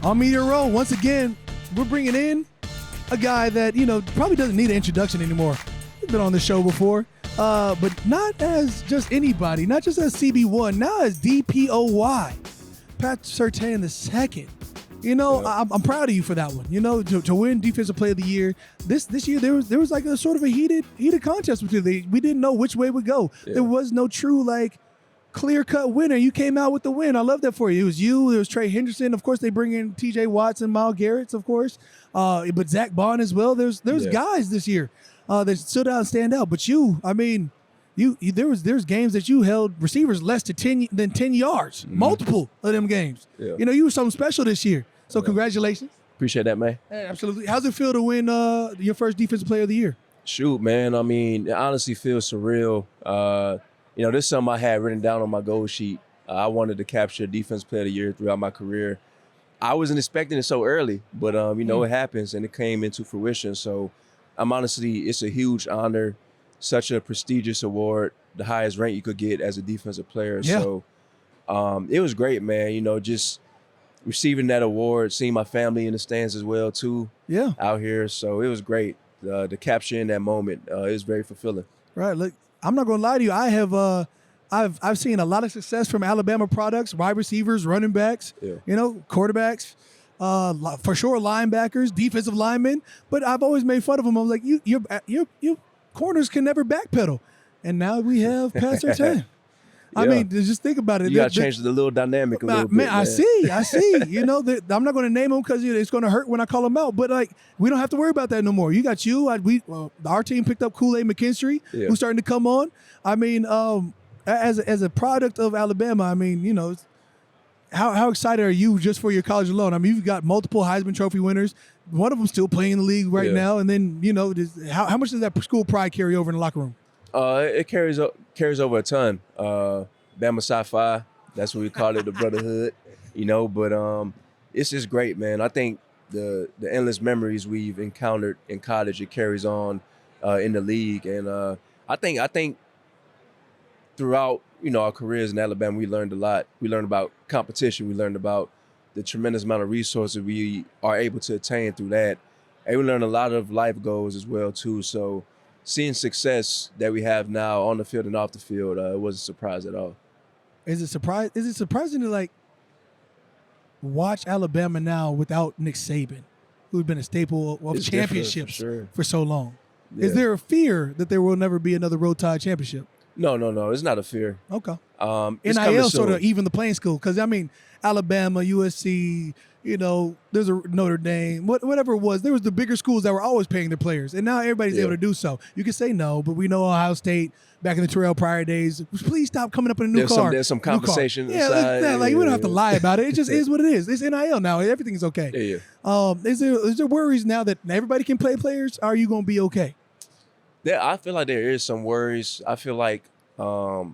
On Meteor Row, once again, we're bringing in a guy that, probably doesn't need an introduction anymore. He's been on the show before, but not as just anybody, not just as CB1, now as DPOY. Pat Surtain II. I'm proud of you for that one. To win Defensive Player of the Year. This year there was like a sort of a heated contest between we didn't know which way it would go. Yeah. There was no true clear-cut winner. You came out with the win. I love that for you. It was you. It was Trey Henderson. Of course, they bring in T.J. Watts and Myles Garrett, of course. But Zach Bond as well. There's guys this year that stood out and stand out. But there's games that you held receivers less than 10 yards. Mm-hmm. Multiple of them games. Yeah. You were something special this year. So congratulations. Appreciate that, man. Hey, absolutely. How's it feel to win your first Defensive Player of the Year? Shoot, man. It honestly feels surreal. This is something I had written down on my goal sheet. I wanted to capture Defensive Player of the Year throughout my career. I wasn't expecting it so early, but it happens and it came into fruition. So it's a huge honor, such a prestigious award, the highest rank you could get as a defensive player. Yeah. So it was great, man. Just receiving that award, seeing my family in the stands as well too. Yeah, out here. So it was great. The capture in that moment, it was very fulfilling. Right. Look, I'm not going to lie to you. I have I've seen a lot of success from Alabama products, wide receivers, running backs, quarterbacks, for sure linebackers, defensive linemen. But I've always made fun of them. I was like, you corners can never backpedal, and now we have Pat Surtain. Yeah. I mean, just think about it. You got to change the little dynamic a little bit. Man, I see. I'm not going to name them because it's going to hurt when I call them out. But we don't have to worry about that no more. You got you. Our team picked up Kool-Aid McKinstry, who's starting to come on. As a product of Alabama, how excited are you just for your college alone? You've got multiple Heisman Trophy winners. One of them still playing in the league right now. And then how much does that school pride carry over in the locker room? It carries over a ton. Bama Sci-Fi, that's what we call it, the brotherhood, But it's just great, man. I think the endless memories we've encountered in college, it carries on in the league, and I think throughout our careers in Alabama, we learned a lot. We learned about competition. We learned about the tremendous amount of resources we are able to attain through that, and we learned a lot of life goals as well too. So, seeing success that we have now on the field and off the field, it wasn't a surprise at all. Is it surprising to watch Alabama now without Nick Saban, who's been a staple of championships for so long? Yeah. Is there a fear that there will never be another Road Tide championship? No. It's not a fear. Okay. NIL sort of even the playing school because Alabama, USC. There's a Notre Dame, whatever it was. There was the bigger schools that were always paying their players, and now everybody's able to do so. You can say no, but we know Ohio State back in the Terrell Pryor days. Please stop coming up in a new car. There's some conversation. Yeah, we don't have to lie about it. It just is what it is. It's NIL now. Everything's okay. Yeah. Is there worries now that everybody can play players? Are you going to be okay? I feel like there is some worries. I feel like the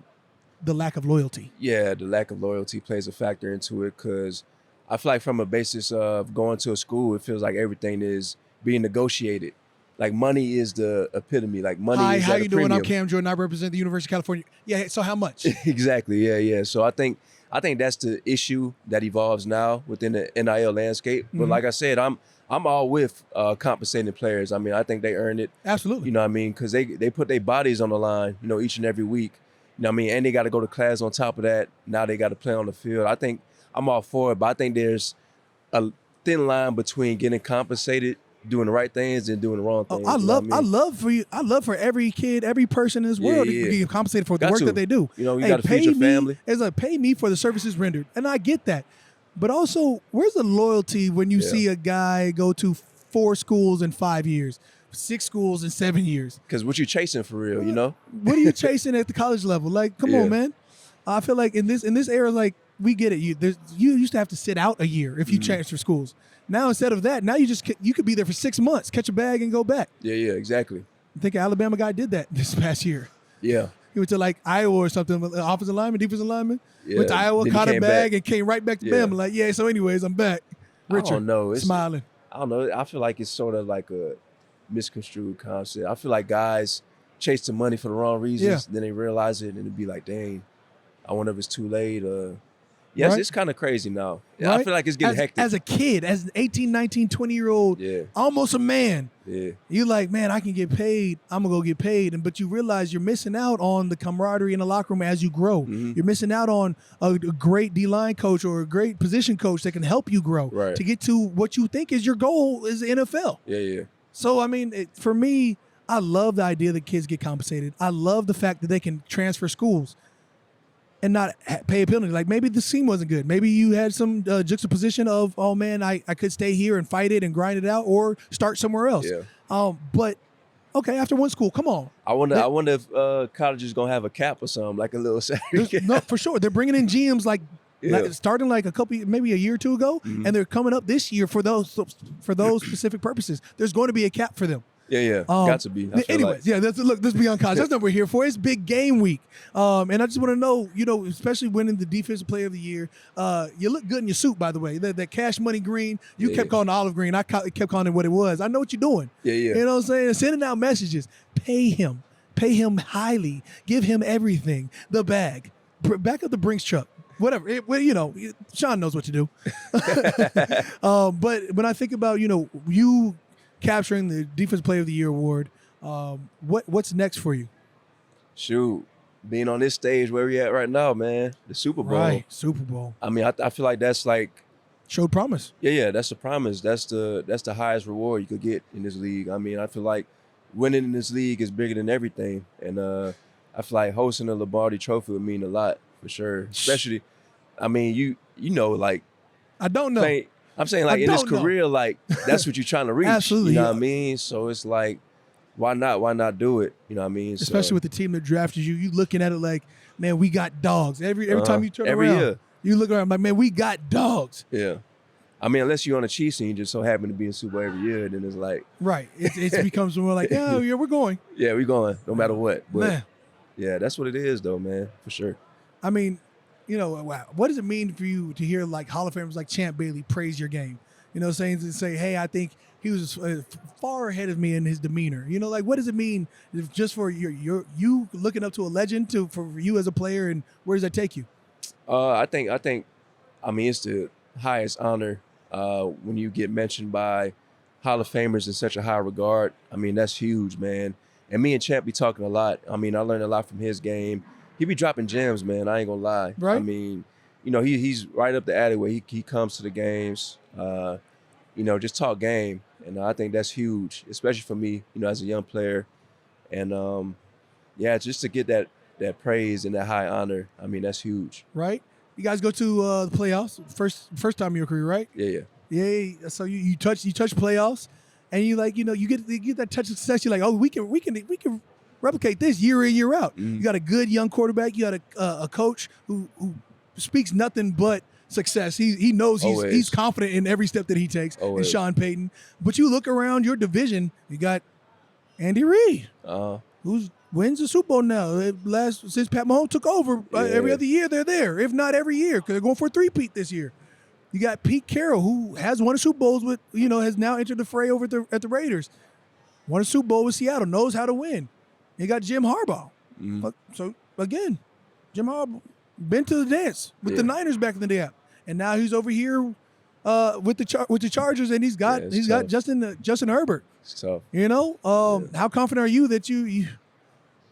lack of loyalty. Yeah, the lack of loyalty plays a factor into it because I feel like from a basis of going to a school, it feels like everything is being negotiated. Like money is the epitome. Like money is how at you a doing? premium. I'm Cam Jordan. I represent the University of California. Yeah, so how much? Exactly. Yeah. So I think that's the issue that evolves now within the NIL landscape. But like I said, I'm all with compensating players. I think they earn it. Absolutely. Because they put their bodies on the line, each and every week. And they got to go to class on top of that. Now they got to play on the field. I think I'm all for it, but I think there's a thin line between getting compensated, doing the right things, and doing the wrong things. I love for every kid, every person in this world to get compensated for the work that they do. You got to feed your family. It's like pay me for the services rendered, and I get that. But also, where's the loyalty when you see a guy go to 4 schools in 5 years? 6 schools in 7 years. Because what you chasing for real, What are you chasing at the college level? Come on, man. I feel like in this era, we get it. You used to have to sit out a year if you transfer schools. Now instead of that, now you could be there for 6 months, catch a bag, and go back. Yeah, exactly. I think an Alabama guy did that this past year. Yeah. He went to Iowa or something, offensive lineman, defensive lineman. Yeah. Went to Iowa, caught a bag, and came right back to Bama. So anyways, I'm back. Richard, I don't know. Smiling. I don't know. I feel like it's sort of like a misconstrued concept. I feel like guys chase the money for the wrong reasons. Then they realize it and it'd be like, dang, I wonder if it's too late. Yes, right? it's kind of crazy now. Yeah, Right? I feel like it's getting hectic. As a kid, as an 18, 19, 20-year-old, Yeah. almost a man, Yeah. you're like, man, I can get paid. I'm going to go get paid. But you realize you're missing out on the camaraderie in the locker room as you grow. Mm-hmm. You're missing out on a great D-line coach or a great position coach that can help you grow Right. to get to what you think is your goal is the NFL. Yeah. So, I mean, for me, I love the idea that kids get compensated. I love the fact that they can transfer schools and not pay a penalty. Like maybe the scheme wasn't good. Maybe you had some juxtaposition of, oh man, I could stay here and fight it and grind it out or start somewhere else. Yeah. But okay, after one school, come on. I wonder if college is gonna have a cap or something, like a little salary cap. No, for sure. They're bringing in GMs like starting like maybe a year or two ago, and they're coming up this year for those specific purposes. There's going to be a cap for them. Yeah. Got to be. Anyways, let's be on college. That's not what we're here for. It's big game week. And I just want to know, especially winning the defensive player of the year, you look good in your suit, by the way. That cash money green, you kept calling it olive green. I kept calling it what it was. I know what you're doing. Yeah. You know what I'm saying? Sending out messages. Pay him highly. Give him everything. The bag. Back up the Brinks truck. Whatever. Sean knows what to do. But when I think about, you capturing the Defensive Player of the Year award, what's next for you? Shoot, being on this stage where we at right now, man, the Super Bowl. Right, Super Bowl. I mean, I feel like that's like showed promise. Yeah, that's the promise. That's the highest reward you could get in this league. I mean, I feel like winning in this league is bigger than everything, and I feel like hosting a Lombardi Trophy would mean a lot for sure. Especially, I mean, you know, like I don't know. I'm saying, like, in this career, like, that's what you're trying to reach. Absolutely. You know what I mean? So it's like, why not? Why not do it? You know what I mean? Especially with the team that drafted you. You looking at it like, man, we got dogs. Every time you turn around, year. you look around like, man, we got dogs. Yeah. I mean, unless you're on a Chiefs and you just so happen to be in Super Bowl every year, then it's like. Right. It becomes more like, yeah, we're going. Yeah, we're going, no matter what. But, man. Yeah, that's what it is, though, man, for sure. I mean, what does it mean for you to hear, like, Hall of Famers like Champ Bailey praise your game? Saying to say, hey, I think he was far ahead of me in his demeanor. Like, what does it mean just for you looking up to a legend for you as a player, and where does that take you? I think, I mean, it's the highest honor when you get mentioned by Hall of Famers in such a high regard. I mean, that's huge, man. And me and Champ be talking a lot. I mean, I learned a lot from his game. He be dropping gems, man. I ain't gonna lie. Right. I mean, he's right up the alleyway. He comes to the games. Just talk game, and I think that's huge, especially for me, as a young player, and just to get that praise and that high honor. I mean, that's huge. Right. You guys go to the playoffs first time in your career, right? Yeah. So you touch playoffs, and you get that touch of success. You're like, oh, we can replicate this year in, year out. Mm-hmm. You got a good young quarterback. You got a coach who speaks nothing but success. He knows he's confident in every step that he takes. Always. And Sean Payton. But you look around your division, you got Andy Reid, who wins the Super Bowl now. Since Pat Mahomes took over, every other year they're there, if not every year, because they're going for a three-peat this year. You got Pete Carroll, who has won a Super Bowls with, has now entered the fray over at the Raiders. Won a Super Bowl with Seattle, knows how to win. You got Jim Harbaugh. Mm-hmm. So Again, Jim Harbaugh been to the dance with the Niners back in the day, and now he's over here with the Chargers, and he's got Justin Herbert. It's tough. How confident are you that you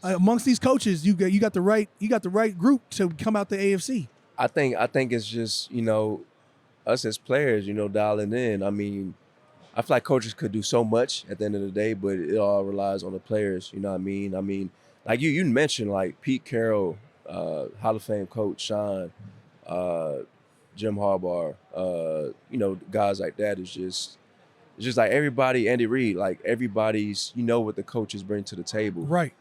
amongst these coaches you got the right group to come out the AFC? I think it's just us as players, dialing in. I mean, I feel like coaches could do so much at the end of the day, but it all relies on the players. You know what I mean? I mean, like you mentioned, like Pete Carroll, Hall of Fame coach Sean, Jim Harbaugh, guys like that. It's just like everybody, Andy Reid, like everybody's, what the coaches bring to the table. Right.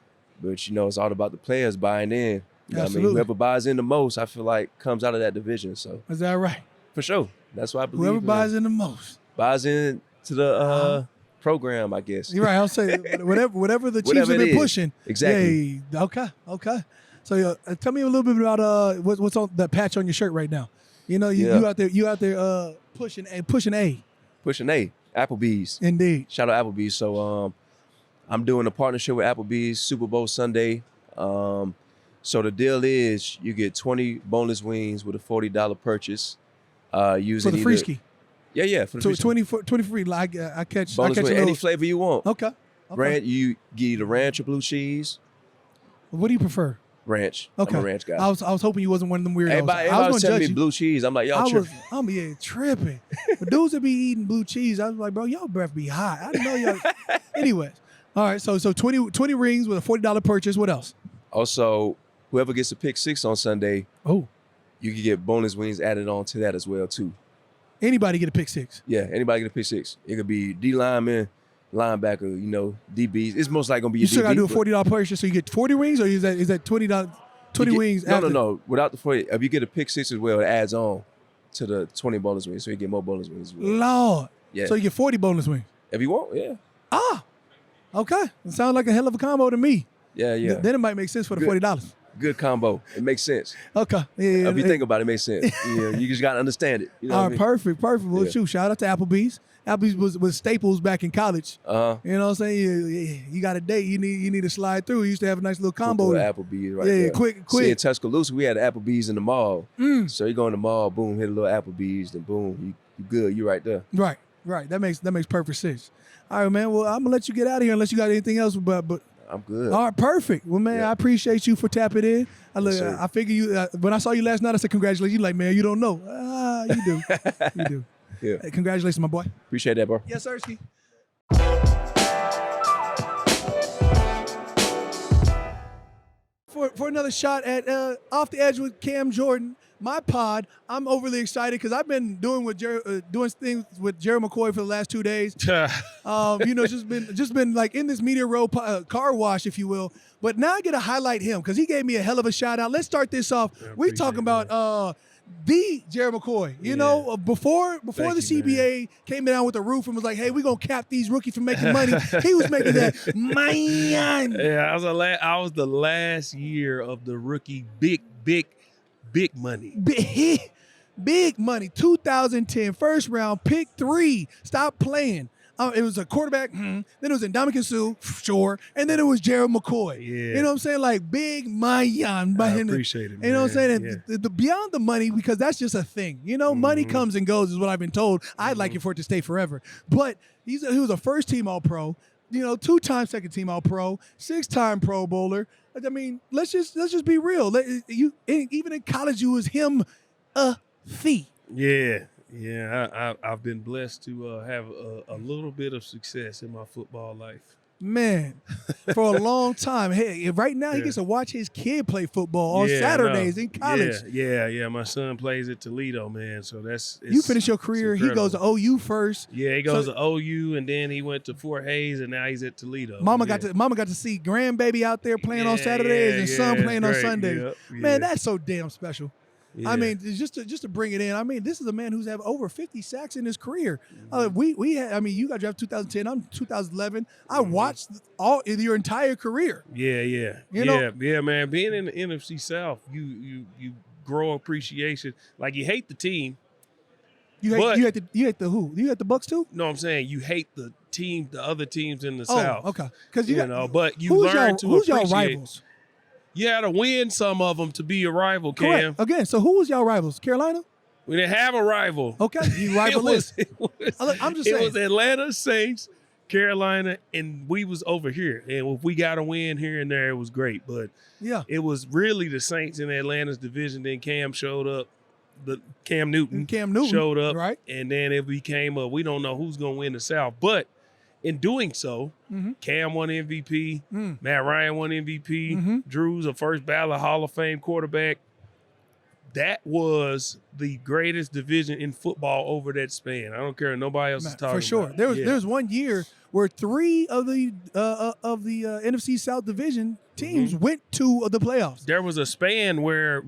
But, it's all about the players buying in. You know what I mean? Whoever buys in the most, I feel like, comes out of that division. So is that right? For sure. That's what I believe. Whoever buys in the most. Buys in to the program, I guess. You're right. I'll say whatever the Chiefs have been pushing. Exactly. Yeah, okay. So tell me a little bit about what's on that patch on your shirt right now. You out there pushing A. Pushing A. Applebee's. Indeed. Shout out Applebee's. So I'm doing a partnership with Applebee's Super Bowl Sunday. So the deal is you get 20 boneless wings with a $40 purchase. Using For the free ski. Yeah, for the free ski. 20 free. Like, I catch Boneless wing, any those. flavor you want. Okay. You get either ranch or blue cheese. What do you prefer? Ranch. Okay. I'm a ranch guy. I was hoping you wasn't one of them weirdos. Everybody I was was telling me blue cheese. I'm like, y'all tripping. I'm tripping. But dudes that be eating blue cheese, I was like, bro, y'all breath be hot. I didn't know y'all. Anyways, all right. So 20 rings with a $40 purchase. What else? Also, whoever gets a pick six on Sunday, you can get boneless wings added on to that as well too. Anybody get a pick six? Yeah, anybody get a pick six. It could be D lineman, linebacker, DBs. It's most likely gonna be you a still DB. gotta do a $40 purchase, so you get 40 rings, or is that $20 wings? No. Without the 40, if you get a pick six as well, it adds on to the 20 boneless wings, so you get more boneless wings as well. Lord. Yeah. So you get 40 boneless wings. If you want, yeah. Okay. It sounds like a hell of a combo to me. Yeah. Then it might make sense for the $40. Good combo. It makes sense. Okay. Yeah, if you think about it, it makes sense. You just gotta understand it. You know all what right, I mean? perfect. Well, shoot, shout out to Applebee's. Applebee's was staples back in college. You know what I'm saying? You got a date. You need to slide through. You used to have a nice little combo. Applebee's right there. there. Quick. See, in Tuscaloosa, we had Applebee's in the mall. So you go in the mall, boom, hit a little Applebee's, then boom, you good. You right there. Right. That makes perfect sense. All right, man. Well, I'm gonna let you get out of here unless you got anything else. But I'm good. All right, perfect. Well, man, I appreciate you for tapping in. I figure you. When I saw you last night, I said congratulations. You like, man, you don't know. You do. You do. Yeah. Hey, congratulations, my boy. Appreciate that, bro. Yes, sir, Ski. For another shot at Off the Edge with Cam Jordan, my pod. I'm overly excited because I've been doing things with Gerald McCoy for the last 2 days. Just been like in this media row car wash, if you will. But now I get to highlight him because he gave me a hell of a shout out. Let's start this off. We're talking about the Gerald McCoy. You know, before the CBA came down with the roof and was like, hey, we're going to cap these rookies from making money. He was making that man. Yeah, I was the last year of the rookie big money. Big money. 2010, first round, pick 3. Stop playing. It was a quarterback, then it was Ndamukong Suh, sure, and then it was Gerald McCoy. Yeah. You know what I'm saying? Like big money. I appreciate it, man. You know what I'm saying? Yeah. The beyond the money, because that's just a thing. You know, money comes and goes is what I've been told. I'd like it for it to stay forever. But he was a first-team All-Pro, 2-time second-team All-Pro, 6-time Pro Bowler. I mean, let's just be real. Even in college, you was him a thief. Yeah, I've been blessed to have a little bit of success in my football life. Man, for a long time. Hey, right now he gets to watch his kid play football on Saturdays in college. Yeah. My son plays at Toledo, man. So you finish your career. He goes to OU first. Yeah, he goes to OU, and then he went to Fort Hays, and now he's at Toledo. Mama got to see grandbaby out there playing on Saturdays and son playing on Sundays. Man, that's so damn special. Yeah. I mean, just to bring it in. I mean, this is a man who's had over 50 sacks in his career. We had. I mean, you got drafted 2010. I'm 2011. I watched your entire career. Yeah, man. Being in the NFC South, you grow appreciation. Like you hate the team. You hate the who? You hate the Bucks too? No, I'm saying you hate the team, the other teams in the South. Okay. Because but you learn to appreciate. Who's your rivals? You had to win some of them to be a rival, Cam. Correct. Again, so who was y'all rivals? Carolina? We didn't have a rival. Okay, you rival-less. I'm just saying. It was Atlanta Saints, Carolina, and we was over here. And if we got a win here and there, it was great. But it was really the Saints in Atlanta's division. Then Cam showed up. Cam Newton showed up. Right. And then it became we don't know who's going to win the South. But in doing so, Cam won MVP, Matt Ryan won MVP, Drew's a first ballot Hall of Fame quarterback. That was the greatest division in football over that span. I don't care what nobody else is talking about. For sure. There was one year where 3 of the NFC South division teams went to the playoffs. There was a span where,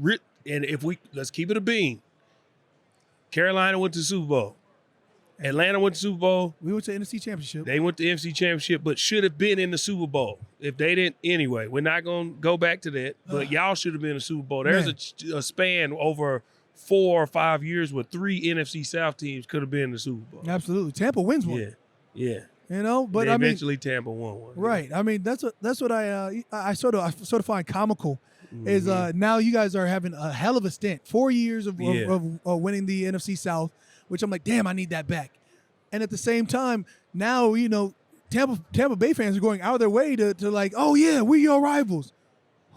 and let's keep it a beam. Carolina went to the Super Bowl. Atlanta went to Super Bowl. We went to NFC Championship. They went to NFC Championship, but should have been in the Super Bowl. If they didn't, anyway, we're not going to go back to that, but y'all should have been in the Super Bowl. There's a span over 4 or 5 years where 3 NFC South teams could have been in the Super Bowl. Absolutely. Tampa wins one. Yeah. You know, but And I mean, eventually Tampa won one. right. I mean, that's what I sort of find comical is Mm-hmm. now you guys are having a hell of a stint, 4 years of Yeah. winning the NFC South, which I'm like, damn, I need that back. And at the same time, now Tampa Bay fans are going out of their way to like, oh yeah, we're your rivals.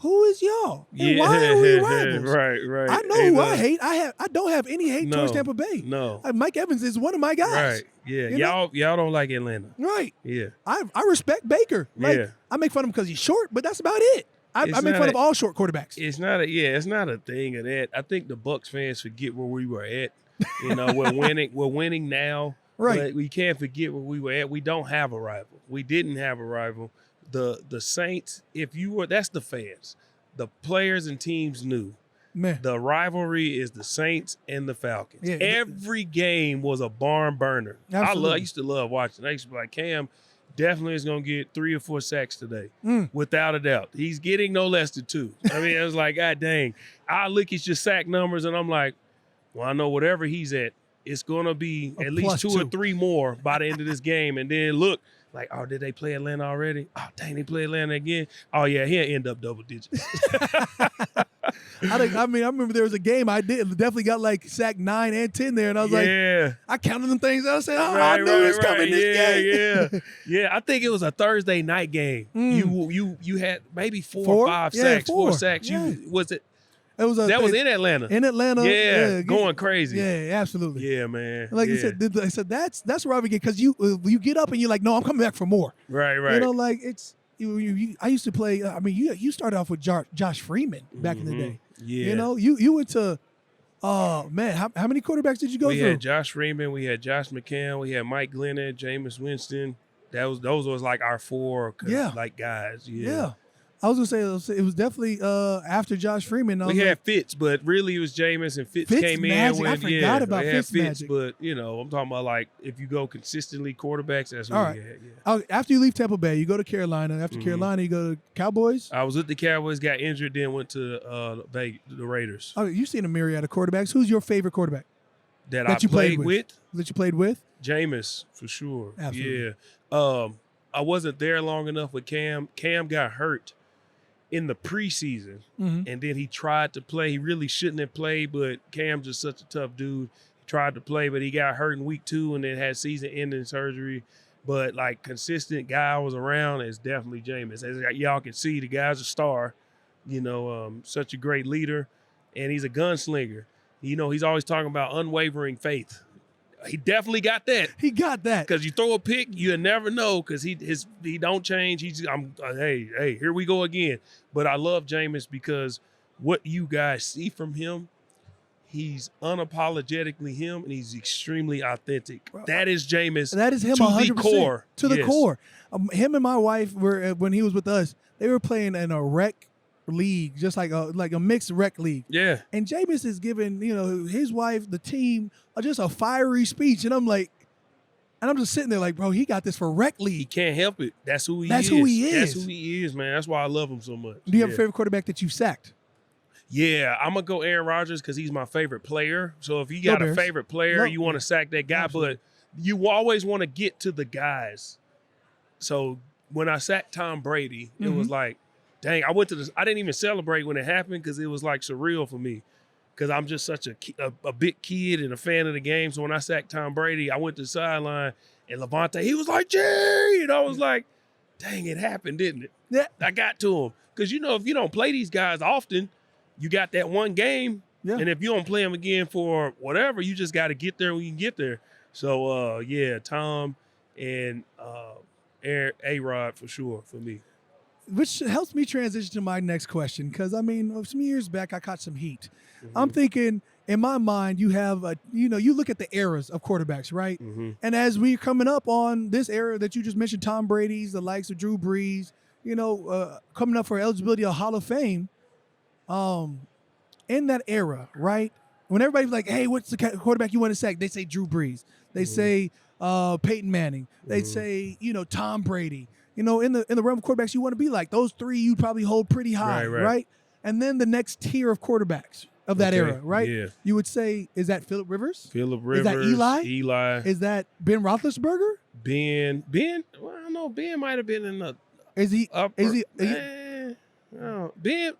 Who is y'all? And why are we rivals? Right. I know who I hate. I don't have any hate towards Tampa Bay. No. Mike Evans is one of my guys. Right. Yeah. You know? Y'all don't like Atlanta. Right. Yeah. I respect Baker. Like, Yeah. I make fun of him because he's short, but that's about it. I make fun of all short quarterbacks. It's not a thing of that. I think the Bucs fans forget where we were at. You know, we're winning now. Right. But we can't forget where we were at. We don't have a rival. We didn't have a rival. The Saints, that's the fans. The players and teams knew. Man. The rivalry is the Saints and the Falcons. Yeah. Every game was a barn burner. Absolutely. I used to love watching. I used to be like, Cam definitely is going to get 3 or 4 sacks today, without a doubt. He's getting no less than 2. I mean, it was like, God dang. I look at your sack numbers and I'm like, well, I know whatever he's at, it's going to be at least 2 or 3 more by the end of this game. And then look, like, oh, did they play Atlanta already? Oh, dang, they play Atlanta again? Oh, yeah, he'll end up double digits. I remember there was a game I definitely got like sack 9 and 10 there, and I was like, I counted them things. I said, I knew it was coming this game. Yeah. I think it was a Thursday night game. You had maybe 4 or 5 sacks. 4 sacks. Yeah. Was it? Was in Atlanta. In Atlanta. Yeah, going crazy. Yeah, absolutely. Yeah, man. Like you said, that's where I would get, because you get up and you're like, no, I'm coming back for more. Right. You know, like it's I used to play. I mean, you started off with Josh Freeman back in the day. Yeah. You know, you went to. Oh man, how many quarterbacks did you go through? We had Josh Freeman, we had Josh McCown, we had Mike Glennon, Jameis Winston. Those was like our 4 like guys. Yeah. I was gonna say it was definitely after Josh Freeman. We had Fitz, but really it was Jameis, and Fitz came magic. in when I forgot about Fitz magic. But I'm talking about like if you go consistently quarterbacks, that's what we had. Yeah. After you leave Tampa Bay, you go to Carolina. After Carolina, you go to Cowboys. I was with the Cowboys, got injured, then went to the Raiders. Oh, you've seen a myriad of quarterbacks. Who's your favorite quarterback that you played with? That you played with? Jameis, for sure. Absolutely. Yeah. I wasn't there long enough with Cam. Cam got hurt in the preseason, and then he tried to play. He really shouldn't have played, but Cam's just such a tough dude. He tried to play, but he got hurt in week 2 and then had season-ending surgery. But, like, consistent guy I was around is definitely Jameis. As y'all can see, the guy's a star, such a great leader, and he's a gunslinger. He's always talking about unwavering faith. He definitely got that. He got that. Because you throw a pick, you never know, because he don't change. Hey, here we go again. But I love Jameis because what you guys see from him, he's unapologetically him, and he's extremely authentic. That is Jameis. That is him 100%. To the core. Him and my wife were, when he was with us, they were playing in a rec league, just like a mixed rec league. Yeah. And Jameis is giving, his wife, the team, just a fiery speech. And I'm just sitting there like, bro, he got this for rec league. He can't help it. That's who he is. That's who he is. That's who he is, man. That's why I love him so much. Do you have a favorite quarterback that you sacked? Yeah, I'm going to go Aaron Rodgers because he's my favorite player. So if you got a favorite player, you want to sack that guy. Absolutely. But you always want to get to the guys. So when I sacked Tom Brady, it was like, dang, I didn't even celebrate when it happened because it was like surreal for me because I'm just such a big kid and a fan of the game. So when I sacked Tom Brady, I went to the sideline and Levante, he was like, Jerry! And I was like, dang, it happened, didn't it? Yeah. I got to him. Because, if you don't play these guys often, you got that one game. Yeah. And if you don't play them again for whatever, you just got to get there when you can get there. So, Tom and A-Rod for sure for me. Which helps me transition to my next question, because some years back I caught some heat. I'm thinking, in my mind, you have you look at the eras of quarterbacks, right? And as we're coming up on this era that you just mentioned, Tom Brady's, the likes of Drew Brees, coming up for eligibility of Hall of Fame. In that era, right? When everybody's like, hey, what's the quarterback you want to sack? They say Drew Brees. They say Peyton Manning. They say Tom Brady. In the realm of quarterbacks you want to be like, those 3 you probably hold pretty high, right? And then the next tier of quarterbacks of that era, right? Yeah. You would say, is that Phillip Rivers? Phillip Rivers. Is that Eli? Eli. Is that Ben Roethlisberger? Well, I don't know. Ben might have been in the Is he? upper. Is he? No, Ben.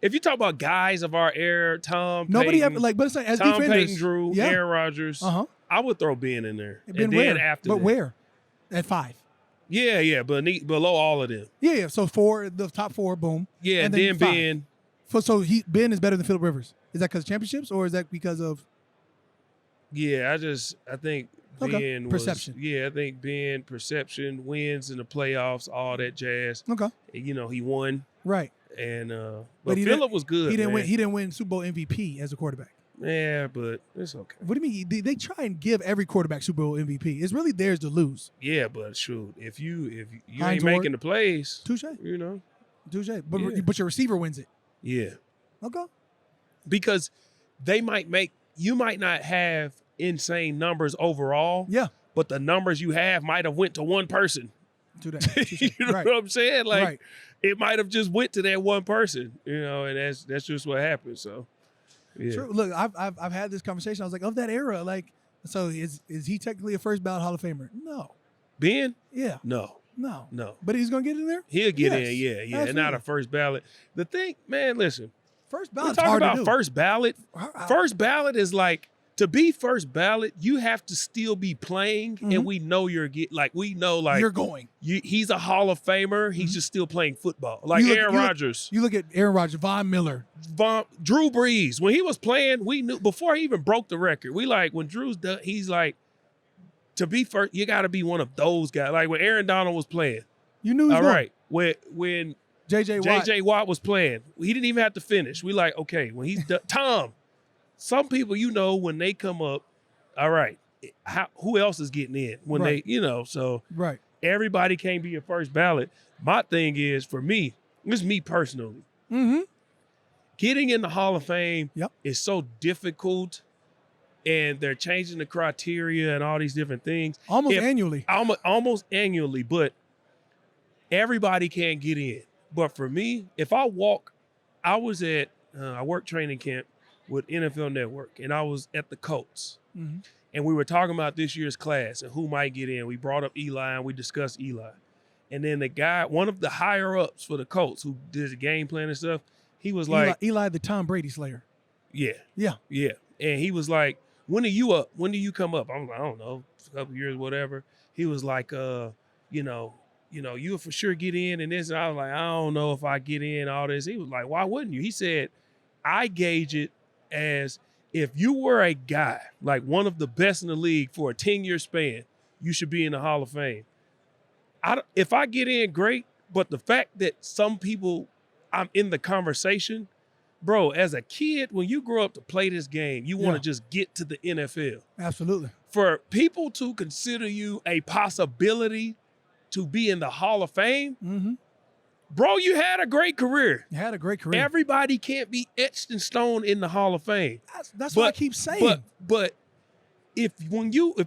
If you talk about guys of our era, Tom, Nobody Payton, ever like, but it's like as Tom defenders. Payton, Drew, Yeah. Aaron Rodgers. I would throw Ben in there. Ben and where? then after but that, where? At 5. Yeah, below all of them. Yeah. So 4, the top 4, boom. Yeah, and then 5. Ben. So Ben is better than Phillip Rivers. Is that because of championships or is that because of? Yeah, I think Ben was, perception. Yeah, I think Ben perception, wins in the playoffs, all that jazz. Okay. You know, he won. Right. And But Phillip was good. He didn't man. win. He didn't win Super Bowl MVP as a quarterback. Yeah, but it's okay. What do you mean? They try and give every quarterback Super Bowl MVP. It's really theirs to lose. Yeah, but shoot, if you Hines ain't making the plays, Touche. you know. Touche. But Yeah. but your receiver wins it. Yeah. Okay. Because you might not have insane numbers overall. Yeah. But the numbers you have might have went to one person. To that. You know Right. what I'm saying? Like Right. it might have just went to that one person, you know, and that's just what happened. So yeah. True. Look, I've had this conversation. I was like, of that era, like, so is he technically a first ballot Hall of Famer? No. Ben? Yeah. No. No. But he's gonna get in there? He'll get Yes. in, yeah. And not a first ballot. The thing, man, listen. First We ballot's talk hard about to do. first ballot. How- First ballot is like, to be first ballot, you have to still be playing, and we know you're you're going. he's a Hall of Famer. He's just still playing football, like Aaron Rodgers. You look at Aaron Rodgers, Von Miller. Drew Brees, when he was playing, we knew before he even broke the record. We like when Drew's done, he's like, to be first, you got to be one of those guys. Like when Aaron Donald was playing, You knew he was all going. right. When JJ Watt was playing, he didn't even have to finish. We like, okay, when he's done, Tom. Some people, you know, when they come up, all right, who else is getting in when Right. they, you know, so Right. everybody can't be a first ballot. My thing is, for me, this is me personally, Mm-hmm. getting in the Hall of Fame Yep. is so difficult, and they're changing the criteria and all these different things. Almost annually. Almost annually, but everybody can't get in. But for me, if I walk, I was at, I worked training camp with NFL Network, and I was at the Colts. Mhm. And we were talking about this year's class and who might get in. We brought up Eli, and we discussed Eli. And then the guy, one of the higher-ups for the Colts who did the game plan and stuff, he was like, Eli the Tom Brady slayer. yeah. Yeah. And he was like, when are you up? When do you come up? I'm like, I don't know, a couple years, whatever. He was like, you'll for sure get in and this. And I was like, I don't know if I get in, all this. He was like, why wouldn't you? He said, I gauge it as if you were a guy, like one of the best in the league for a 10-year span, you should be in the Hall of Fame. If I get in, great. But the fact that some people, I'm in the conversation, bro, as a kid, when you grow up to play this game, you want to just get to the NFL. Absolutely. For people to consider you a possibility to be in the Hall of Fame, Mm-hmm. bro, you had a great career. You had a great career. Everybody can't be etched in stone in the Hall of Fame. That's what I keep saying. But if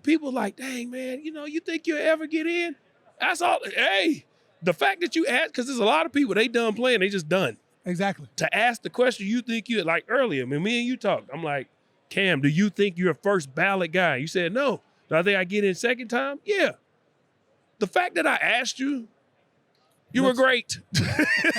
people like, dang, man, you think you'll ever get in? That's all. Hey, the fact that you ask, because there's a lot of people, they done playing, they just done. Exactly. To ask the question, you think you, like earlier, me and you talked, I'm like, Cam, do you think you're a first ballot guy? You said no. Do I think I get in second time? Yeah. The fact that I asked you, you were great.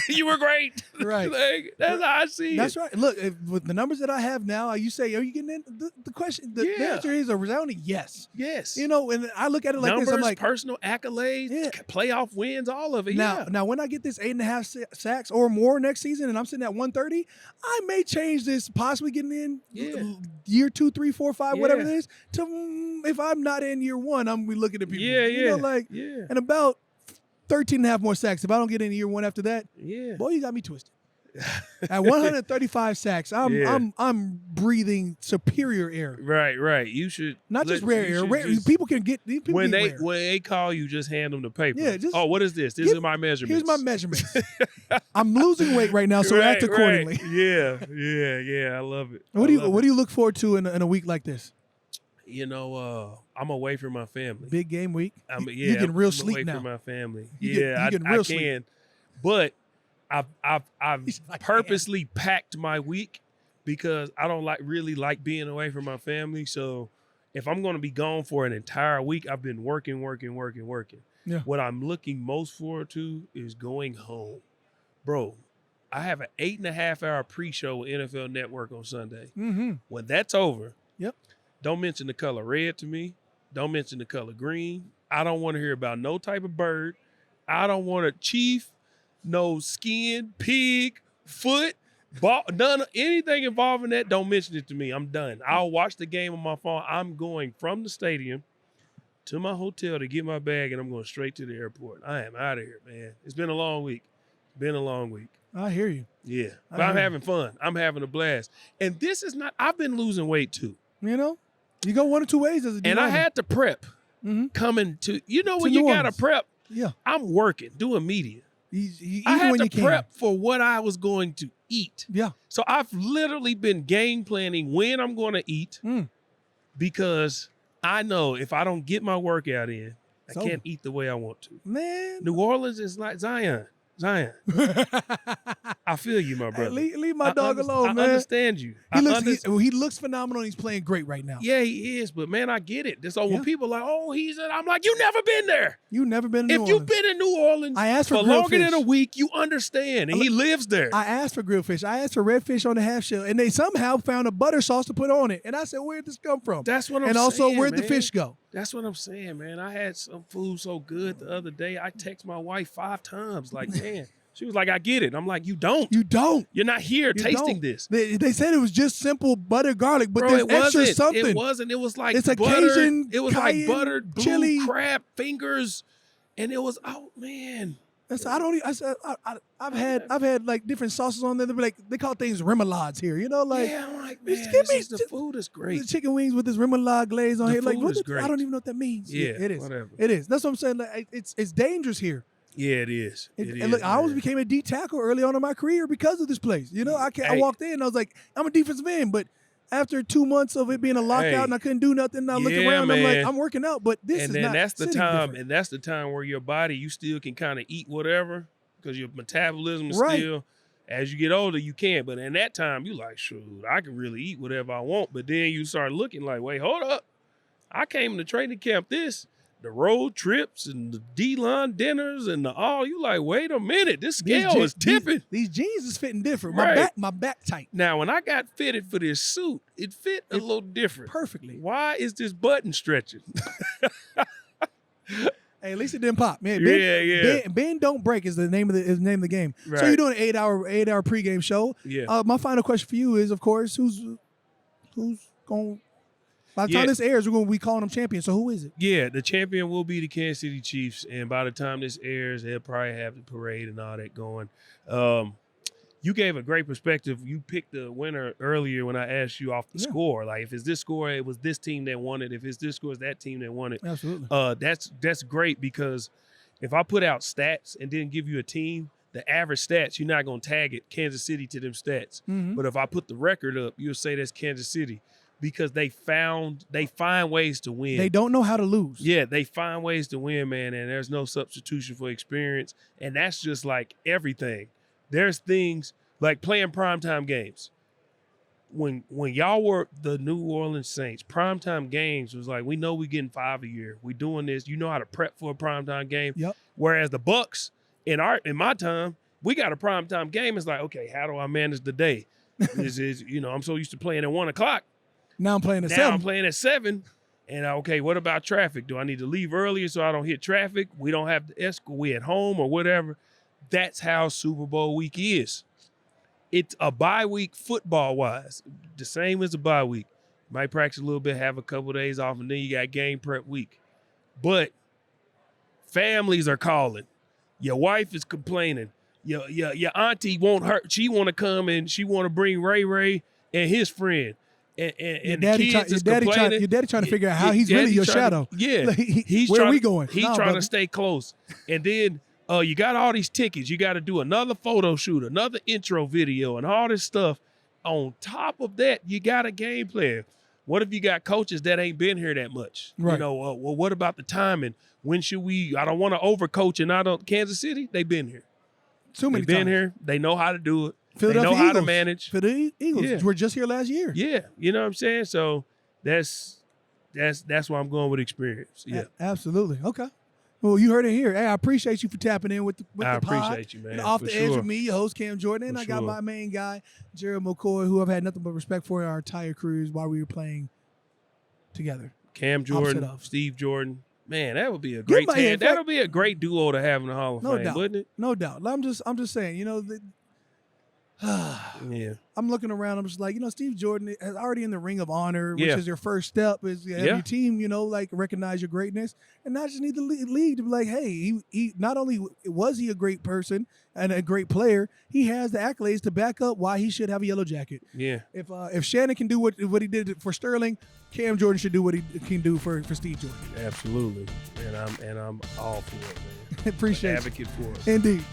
You were great. Right. Like, that's how I see That's it. right. Look, with the numbers that I have now, you say, are you getting in? The question, the answer is a resounding yes. Yes. And I look at it like Numbers, this. I'm like, personal accolades, playoff wins, all of it. Now, when I get this 8.5 sacks or more next season, and I'm sitting at 130, I may change this, possibly getting in year 2, 3, 4, 5, whatever it is. To if I'm not in year 1, I'm looking at people. And about 13 and a half more sacks. If I don't get in year 1 after that, boy, you got me twisted. At 135 sacks, I'm breathing superior air. Right. You should not just rare air. People can get people when rare. they call you, just hand them the paper. Yeah, just, what is this? This is my measurements. Here's my measurements. I'm losing weight right now, so act accordingly. Right. Yeah. I love it. What do you look forward to in a week like this? I'm away from my family. Big game week. You're getting real I'm sleep away now. from my family. I can. Sleep. But I've purposely packed my week because I don't really like being away from my family. So if I'm going to be gone for an entire week, I've been working. Yeah. What I'm looking most forward to is going home. Bro, I have an 8.5-hour pre-show with NFL Network on Sunday. Mm-hmm. When that's over, Yep. don't mention the color red to me. Don't mention the color green. I don't want to hear about no type of bird. I don't want a chief, no skin, pig, foot, ball, none, anything involving that. Don't mention it to me. I'm done. I'll watch the game on my phone. I'm going from the stadium to my hotel to get my bag, and I'm going straight to the airport. I am out of here, man. It's been a long week. I hear you. Yeah, but I'm having fun. I'm having a blast. And this is not, I've been losing weight too. You know, you go one or two ways as a And I had to prep coming to, when you got to prep, I'm working, doing media. I had to prep for what I was going to eat. Yeah. So I've literally been game planning when I'm going to eat because I know if I don't get my workout in, I can't eat the way I want to. Man. New Orleans is like Zion. I feel you, my brother. Hey, leave my dog alone, man. I understand you. He looks phenomenal. He's playing great right now. Yeah, he is. But, man, I get it. So when people are like, oh, I'm like, you never been there. You never been in New Orleans. If you've been in New Orleans I asked for longer than a week, you understand. And he lives there. I asked for grilled fish. I asked for red fish on the half shell. And they somehow found a butter sauce to put on it. And I said, where'd this come from? That's what I'm saying, And also, where'd the man. fish go? That's what I'm saying, man. I had some food so good the other day. I text my wife 5 times. Like, man. She was like, I get it. I'm like, you don't. You don't. You're not here tasting this. They said it was just simple butter garlic, but Bro, there's extra something. It wasn't. It was like it's a butter. Cajun, It was cayenne, like buttered blue chili crab fingers, and it was man. I've had like different sauces on there. They call things remoulades here. You know, like I'm like, man, the food is great. The chicken wings with this remoulade glaze on here. Like, food is great. I don't even know what that means. Yeah, it is. Whatever. It is. That's what I'm saying. Like, it's dangerous here. Yeah, it is. And look, I always became a D tackle early on in my career because of this place. You know, I walked in and I was like, I'm a defensive end, but after 2 months of it being a lockout and I couldn't do nothing, I looked around and I'm like, I'm working out, but this is not. That's the time, different. and that's the time where your body, you still can kind of eat whatever because your metabolism is still. As you get older, you can't. But in that time, you like, shoot, I can really eat whatever I want. But then you start looking like, wait, hold up. I came to training camp the road trips and the D-line dinners and you like, wait a minute, this scale is tipping. These jeans is fitting different. Right. My back tight. Now, when I got fitted for this suit, it fit a little different. Perfectly. Why is this button stretching? Hey, at least it didn't pop, man. Ben don't break is the name of the game. Right. So you're doing an 8-hour pregame show. Yeah. My final question for you is, of course, who's going? By the time this airs, we're going to be calling them champions. So who is it? Yeah, the champion will be the Kansas City Chiefs, and by the time this airs, they'll probably have the parade and all that going. You gave a great perspective. You picked the winner earlier when I asked you off the score. Like, if it's this score, it was this team that won it. If it's this score, it's that team that won it. Absolutely. That's great because if I put out stats and didn't give you a team, the average stats, you're not going to tag it Kansas City to them stats. Mm-hmm. But if I put the record up, you'll say that's Kansas City. Because they find ways to win. They don't know how to lose. Yeah, they find ways to win, man, and there's no substitution for experience. And that's just like everything. There's things like playing primetime games. When y'all were the New Orleans Saints, primetime games was like, we know we're getting 5 a year. We doing this. You know how to prep for a primetime game. Yep. Whereas the Bucks, in my time, we got a primetime game. It's like, okay, how do I manage the day? I'm so used to playing at 1 o'clock. Now I'm playing at 7. Now I'm playing at 7. And okay, what about traffic? Do I need to leave earlier so I don't hit traffic? We don't have to escort. We at home or whatever. That's how Super Bowl week is. It's a bye week football-wise. The same as a bye week. Might practice a little bit, have a couple of days off, and then you got game prep week. But families are calling. Your wife is complaining. Your auntie won't hurt. She want to come and she want to bring Ray and his friend. And your daddy trying to figure out how he's really your shadow. Yeah. Like, where are we going? He's trying to stay close. And then you got all these tickets. You got to do another photo shoot, another intro video, and all this stuff. On top of that, you got a game plan. What if you got coaches that ain't been here that much? Right. Well, what about the timing? When should we? I don't want to overcoach, and I don't. Kansas City, they've been here. Too many They've been times. here. They know how to do it. Philadelphia they know how Eagles. to manage. Philadelphia Eagles were just here last year. Yeah, you know what I'm saying? So that's that's why I'm going with experience. Yeah. Absolutely. Okay. Well, you heard it here. Hey, I appreciate you for tapping in with the I pod. appreciate you, man. And Off for the sure. edge with me, your host Cam Jordan, and For I got sure. my main guy, Gerald McCoy, who I've had nothing but respect for our entire cruise while we were playing together. Cam Opposite Jordan, of. Steve Jordan. Man, that would be a great in fact- that'll be a great duo to have in the Hall of No Fame, doubt. wouldn't it? No doubt. I'm just saying, Yeah. I'm looking around. I'm just like, Steve Jordan is already in the Ring of Honor, which Yeah. is your first step. Is have Yeah. your team, like recognize your greatness, and not just need the league to be like, hey, he not only was he a great person and a great player, he has the accolades to back up why he should have a yellow jacket. Yeah. If Shannon can do what he did for Sterling, Cam Jordan should do what he can do for Steve Jordan. Absolutely. And I'm all for it, man. Appreciate Advocate for it. it. Indeed.